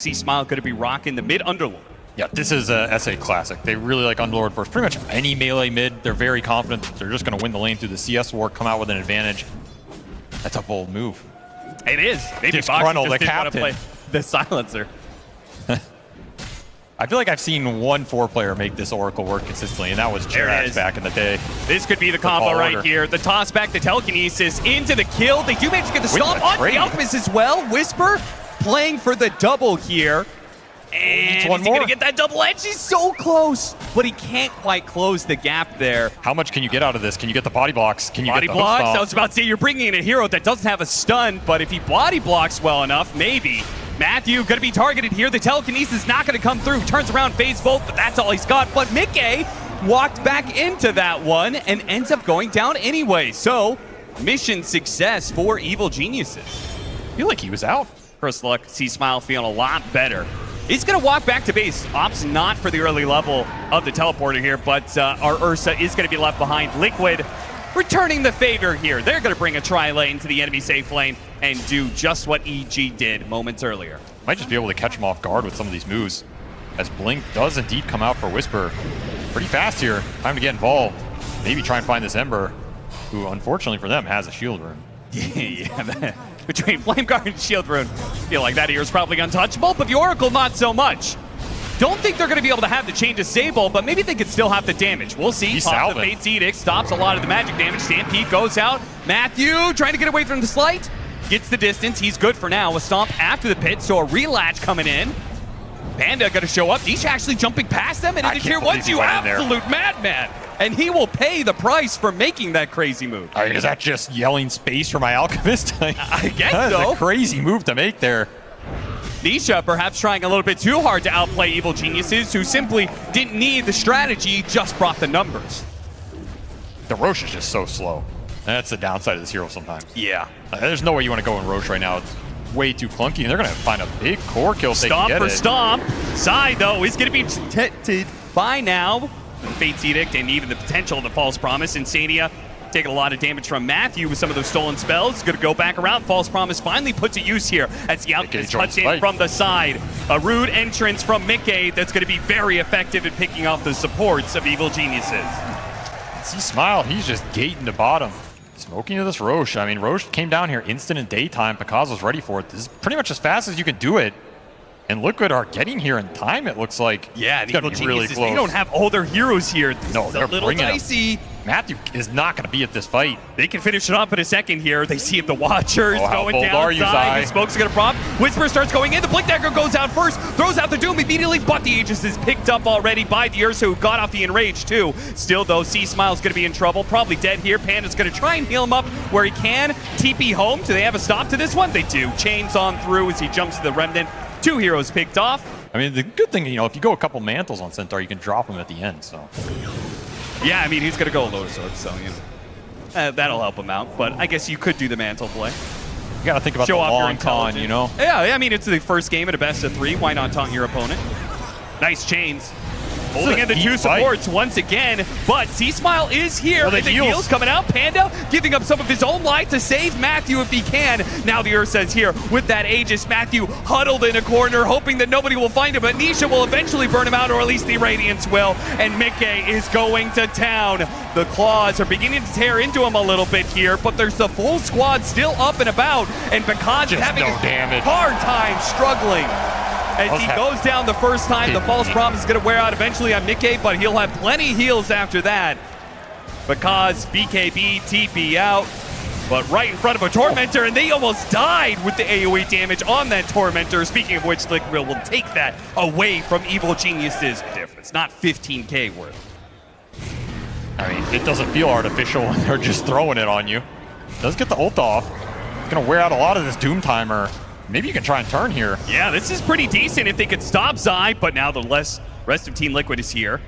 Smile going to be rocking the mid Underlord. Yeah, this is a SA classic. They really like Underlord for pretty much any melee mid. They're very confident that they're just going to win the lane through the CS war, come out with an advantage. That's a bold move. It is. Maybe Disgruntled Boxy the just didn't want to captain. play the silencer. I feel like I've seen one 4-player make this Oracle work consistently, and that was Jirax back in the day. This could be the combo right here. The toss back, the telekinesis into the kill. They do manage to get the stomp on the Alchemist as well. Whisper playing for the double here. And one is he more. going to get that double edge? He's so close, but he can't quite close the gap there. How much can you get out of this? Can you get the body blocks? Can you Body get the blocks? hook I stomp? was about to say, you're bringing in a hero that doesn't have a stun, but if he body blocks well enough, maybe. Matthew going to be targeted here. The telekinesis not going to come through. Turns around, phase bolt, but that's all he's got. But Mickey walked back into that one and ends up going down anyway. So, mission success for Evil Geniuses. I feel like he was out. First look, C-Smile feeling a lot better. He's going to walk back to base. Ops not for the early level of the teleporter here, but our Ursa is going to be left behind. Liquid returning the favor here. They're going to bring a tri-lane to the enemy safe lane and do just what EG did moments earlier. Might just be able to catch him off guard with some of these moves, as Blink does indeed come out for Whisper pretty fast here. Time to get involved. Maybe try and find this Ember, who unfortunately for them has a shield rune. Yeah, between Flame Guard and Shield Rune, I feel like that here is probably untouchable, but the Oracle not so much. Don't think they're going to be able to have the chain disable, but maybe they could still have the damage. We'll see. He's Pop the salving. Fate's Edict stops a lot of the magic damage. Stampede goes out. Matthew trying to get away from the slight. Gets the distance. He's good for now. A stomp after the pit, so a relatch coming in. Panda going to show up. He's actually jumping past them, and into tier 1, you absolute madman. And he will pay the price for making that crazy move. I mean, is that just yelling space for my Alchemist? I guess that so. is a crazy move to make there. Nisha perhaps trying a little bit too hard to outplay Evil Geniuses, who simply didn't need the strategy, just brought the numbers. The Roche is just so slow. That's the downside of this hero sometimes. Yeah. There's no way you want to go in Roche right now. It's way too clunky, and they're going to find a big core kill if they can Stomp get for it. stomp. Side, though, is going to be detected by now. Fate's Edict and even the potential of the False Promise. Insania taking a lot of damage from Matthew with some of those stolen spells. Going to go back around. False Promise finally put to use here as the Alchemist cuts in from the side. A rude entrance from Mickey that's going to be very effective at picking off the supports of Evil Geniuses. See Smile, he's just gating the bottom. Smoking to this Roche. I mean, Roche came down here instant in daytime. Picasso was ready for it. This is pretty much as fast as you can do it. And Liquid are getting here in time, it looks like. Yeah, it's gonna be really close. They don't have all their heroes here. No, they're a little bringing dicey. them. Matthew is not going to be at this fight. They can finish it up in a second here. They see the Watchers how going bold are you, downside. Zai? The smoke's going to prop. Whisper starts going in. The Blink Dagger goes out first. Throws out the Doom immediately, but the Aegis is picked up already by the Ursa, who got off the Enrage too. Still, though, C-Smile's going to be in trouble. Probably dead here. Panda's going to try and heal him up where he can. TP home. Do they have a stop to this one? They do. Chains on through as he jumps to the Remnant. 2 heroes picked off. I mean, the good thing, you know, if you go a couple mantles on Centaur, you can drop him at the end, so. Yeah, I mean, he's going to go Lotus Orb, so, you know, that'll help him out. But I guess you could do the mantle play. You got to think about Show the off your long con, intelligence. you know? Yeah, I mean, it's the first game at a best of 3. Why not taunt your opponent? Nice chains. Holding in the 2 supports once again, but C-Smile is here. Oh, the heals coming out. Panda giving up some of his own life to save Matthew if he can. Now the Ursa is here with that Aegis. Matthew huddled in a corner, hoping that nobody will find him, but Nisha will eventually burn him out, or at least the Radiance will, and Mickey is going to town. The claws are beginning to tear into him a little bit here, but there's the full squad still up and about, and Picard is having a hard time struggling. As he goes down the first time, the False Promise is going to wear out eventually on Mickey, but he'll have plenty heals after that. Because BKB TP out, but right in front of a Tormentor, and they almost died with the AoE damage on that Tormentor. Speaking of which, Liquid will take that away from Evil Geniuses. Difference, not 15k worth. I mean, it doesn't feel artificial when they're just throwing it on you. Does get the ult off. It's going to wear out a lot of this Doom Timer. Maybe you can try and turn here. Yeah, this is pretty decent if they could stop Zai, but now the rest of Team Liquid is here.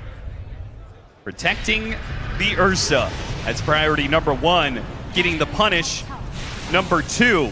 Protecting the Ursa. That's priority number 1. Getting the punish number 2.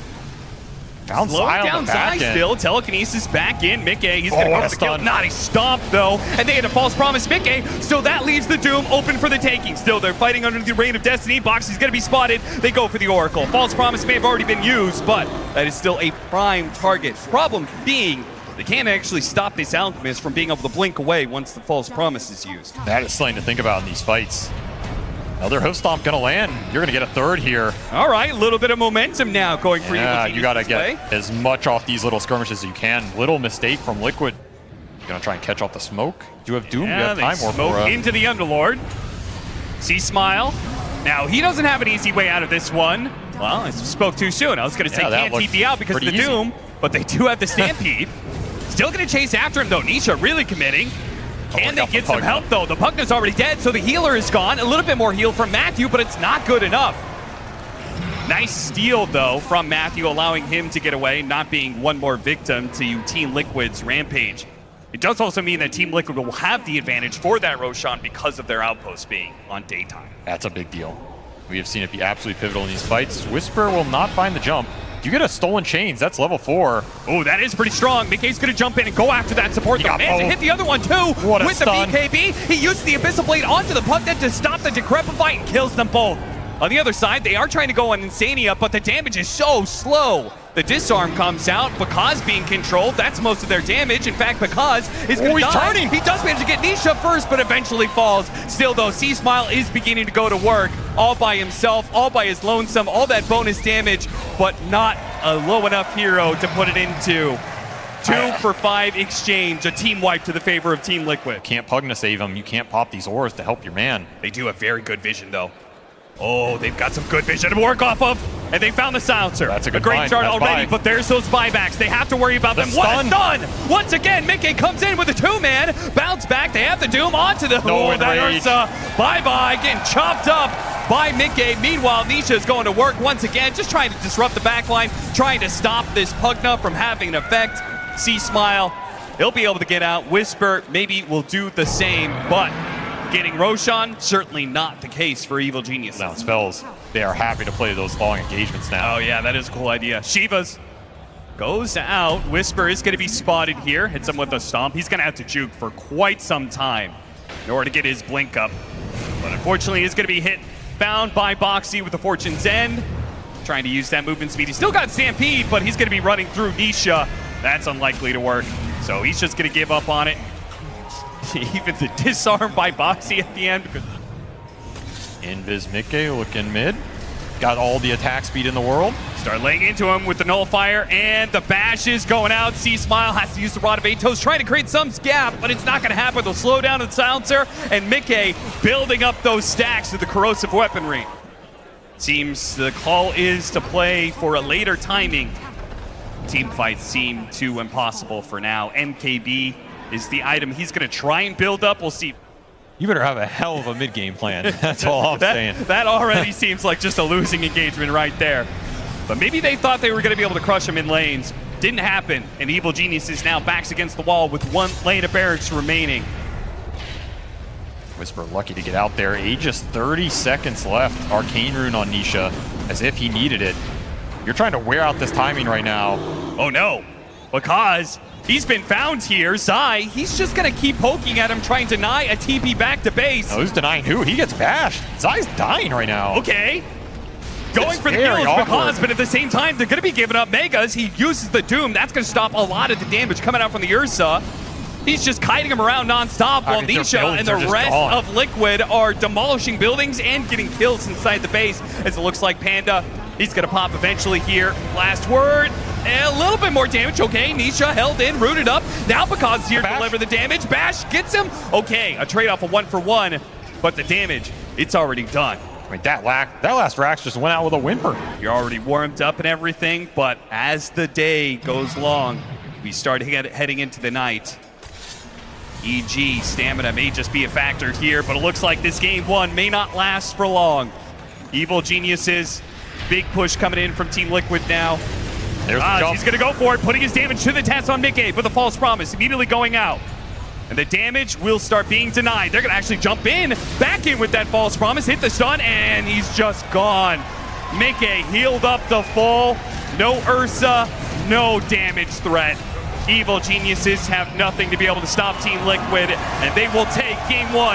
Found Slow Zai on down the back Zai end. still. Telekinesis back in. Mickey, he's going to go for the kill. stun. Not a stomp, though. And they had a False Promise Mickey. So that leaves the Doom open for the taking. Still, they're fighting under the Reign of Destiny. Boxy's going to be spotted. They go for the Oracle. False Promise may have already been used, but that is still a prime target. Problem being, They can't actually stop this Alchemist from being able to blink away once the false promise is used. That is something to think about in these fights. Another hoof stomp gonna land. You're gonna get a third here. All right, a little bit of momentum now going for Yeah, Evil you gotta Genius get as much off these little skirmishes as you can. Little mistake from Liquid. Gonna try and catch off the smoke. You have Doom, Yeah, you have Time Warp. smoke into the Underlord. See Smile. Now, he doesn't have an easy way out of this one. Well, I spoke too soon. I was going to say that can't TP out because of the pretty easy. Doom, but they do have the Stampede. Still going to chase after him, though. Nisha really committing. Can they get some help, though? The Pugna's already dead, so the healer is gone. A little bit more heal from Matthew, but it's not good enough. Nice steal, though, from Matthew, allowing him to get away, not being one more victim to Team Liquid's Rampage. It does also mean that Team Liquid will have the advantage for that Roshan because of their outpost being on daytime. That's a big deal. We have seen it be absolutely pivotal in these fights. Whisper will not find the jump. You get a stolen chains. That's level 4. Oh, that is pretty strong. Mickey's going to jump in and go after that support. He got Man, to both. hit the other one, too. What a with stun. the BKB. He used the Abyssal Blade onto the Pugna to stop the Decrepify and kills them both. On the other side, they are trying to go on Insania, but the damage is so slow. The disarm comes out. Bakaz being controlled. That's most of their damage. In fact, Bakaz is going to die. Turning. He does manage to get Nisha first, but eventually falls. Still, though, C-Smile is beginning to go to work all by himself, all by his lonesome, all that bonus damage, but not a low enough hero to put it into. 2 for 5 exchange, a team wipe to the favor of Team Liquid. Can't Pugna save him. You can't pop these ores to help your man. They do have very good vision, though. Oh, they've got some good vision to work off of. And they found the silencer. That's a good great find. start That's already, buy. but there's those buybacks. They have to worry about them. What a stun! Once again, Mickey comes in with a 2-man. Bounce back. They have the Doom onto the... No that enrage. Ursa. Bye-bye. Getting chopped up by Mickey. Meanwhile, Nisha is going to work once again, just trying to disrupt the backline, trying to stop this Pugna from having an effect. C-Smile, he'll be able to get out. Whisper maybe will do the same, but getting Roshan, certainly not the case for Evil Genius. Now, spells, they are happy to play those long engagements now. Oh, yeah, that is a cool idea. Shivas goes out. Whisper is going to be spotted here. Hits him with a stomp. He's going to have to juke for quite some time in order to get his blink up. But unfortunately, he's going to be hit, found by Boxy with the Fortune's End. Trying to use that movement speed. He's still got Stampede, but he's going to be running through Nisha. That's unlikely to work. So he's just going to give up on it. Even the disarm by Boxy at the end. Invis Mickey looking mid. Got all the attack speed in the world. Start laying into him with the nullifier, and the bash is going out. C-Smile has to use the Rod of Atos, trying to create some gap, but it's not going to happen. They'll slow down the silencer, and Mickey building up those stacks with the corrosive weaponry. Seems the call is to play for a later timing. Team fights seem too impossible for now. MKB is the item he's going to try and build up. We'll see. You better have a hell of a mid-game plan. That's all I'm saying. That already seems like just a losing engagement right there. But maybe they thought they were going to be able to crush him in lanes. Didn't happen, and Evil Geniuses now backs against the wall with 1 lane of barracks remaining. Whisper lucky to get out there. Aegis 30 seconds left. Arcane Rune on Nisha, as if he needed it. You're trying to wear out this timing right now. Oh no, because he's been found here. Zai, he's just going to keep poking at him, trying to deny a TP back to base. Oh, who's denying who? He gets bashed. Zai's dying right now. Okay. Going for the very kills, awkward. because, but at the same time, they're going to be giving up Megas. He uses the Doom. That's going to stop a lot of the damage coming out from the Ursa. He's just kiting him around nonstop while think their Nisha and buildings the are just rest gone. of Liquid are demolishing buildings and getting kills inside the base. As it looks like Panda, he's going to pop eventually here. Last word. A little bit more damage. Okay, Nisha held in, rooted up. Now Bakaz is here to deliver the damage. Bash gets him. Okay, a trade-off of 1 for 1, but the damage, it's already done. I mean, that last Rax just went out with a whimper. You're already warmed up and everything, but as the day goes long, we start heading into the night. EG stamina may just be a factor here, but it looks like this game 1 may not last for long. Evil Geniuses, big push coming in from Team Liquid now. There's the jump. He's going to go for it, putting his damage to the test on Mickey with a false promise, immediately going out. And the damage will start being denied. They're going to actually jump in, back in with that false promise, hit the stun, and he's just gone. Mickey healed up the full. No Ursa, no damage threat. Evil Geniuses have nothing to be able to stop Team Liquid, and they will take game 1.